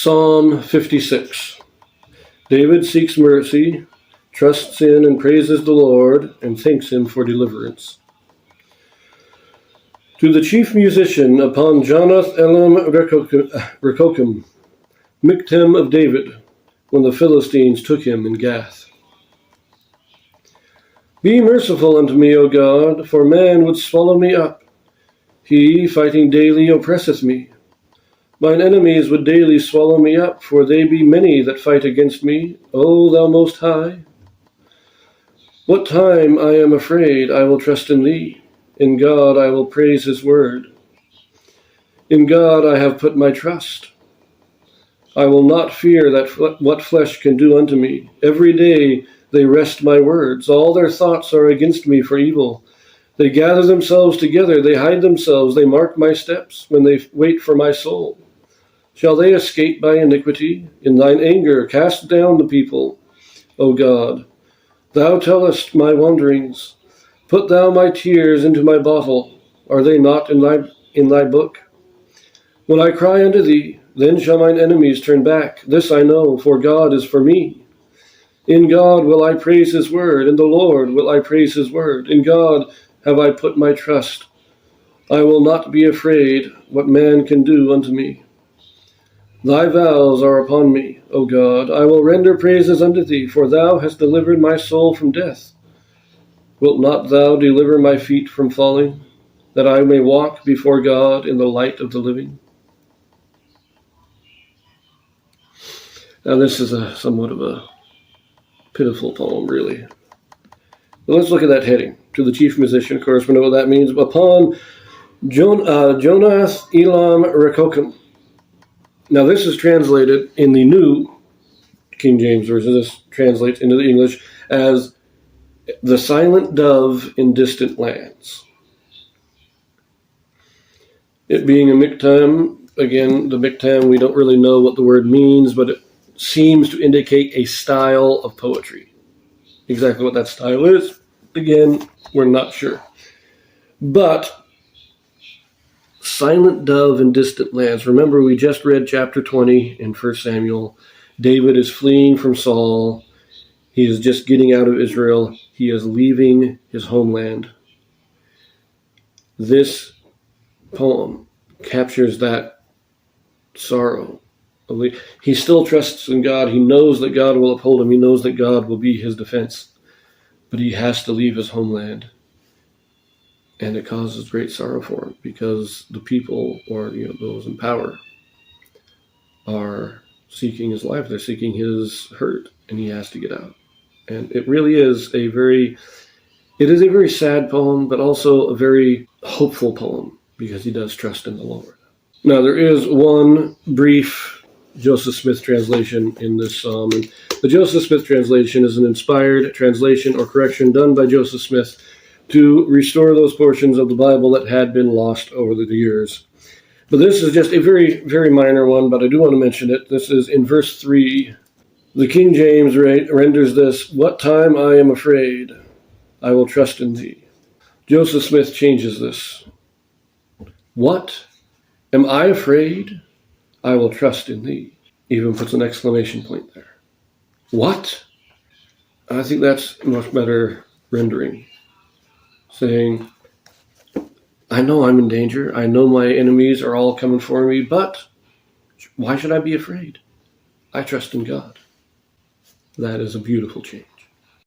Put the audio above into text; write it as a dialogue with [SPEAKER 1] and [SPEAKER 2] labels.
[SPEAKER 1] Psalm 56. David seeks mercy, trusts in and praises the Lord, and thanks him for deliverance. To the chief musician upon Jonath-elem-rechokim, Michtam of David, when the Philistines took him in Gath. Be merciful unto me, O God, for man would swallow me up. He, fighting daily, oppresseth me. Mine enemies would daily swallow me up, for they be many that fight against me, O thou Most High. What time I am afraid, I will trust in thee. In God I will praise his word. In God I have put my trust. I will not fear what flesh can do unto me. Every day they wrest my words. All their thoughts are against me for evil. They gather themselves together, they hide themselves, they mark my steps, when they wait for my soul. Shall they escape by iniquity? In thine anger cast down the people, O God. Thou tellest my wanderings. Put thou my tears into my bottle. Are they not in thy book? When I cry unto thee, then shall mine enemies turn back. This I know, for God is for me. In God will I praise his word, in the Lord will I praise his word. In God have I put my trust. I will not be afraid what man can do unto me. Thy vows are upon me, O God. I will render praises unto thee, for thou hast delivered my soul from death. Wilt not thou deliver my feet from falling, that I may walk before God in the light of the living? Now this is somewhat of a pitiful poem, really. But let's look at that heading. To the chief musician, of course, we know what that means. Upon Jonath-elem-rechokim. Now this is translated in the New King James Version. This translates into the English as the silent dove in distant lands. It being a Michtam, again, the Michtam, we don't really know what the word means, but it seems to indicate a style of poetry. Exactly what that style is, again, we're not sure. But silent dove in distant lands. Remember, we just read chapter 20 in 1 Samuel. David is fleeing from Saul. He is just getting out of Israel. He is leaving his homeland. This poem captures that sorrow. He still trusts in God. He knows that God will uphold him. He knows that God will be his defense. But he has to leave his homeland. And it causes great sorrow for him because the people, or those in power, are seeking his life. They're seeking his hurt, and he has to get out. And it really is a very sad poem, but also a very hopeful poem because he does trust in the Lord. Now, there is one brief Joseph Smith translation in this psalm. And the Joseph Smith translation is an inspired translation or correction done by Joseph Smith to restore those portions of the Bible that had been lost over the years. But this is just a very, very minor one, but I do want to mention it. This is in verse 3. The King James renders this, "What time I am afraid, I will trust in thee." Joseph Smith changes this. "What? Am I afraid? I will trust in thee." Even puts an exclamation point there. What? I think that's a much better rendering. Saying, I know I'm in danger. I know my enemies are all coming for me, but why should I be afraid? I trust in God. That is a beautiful change.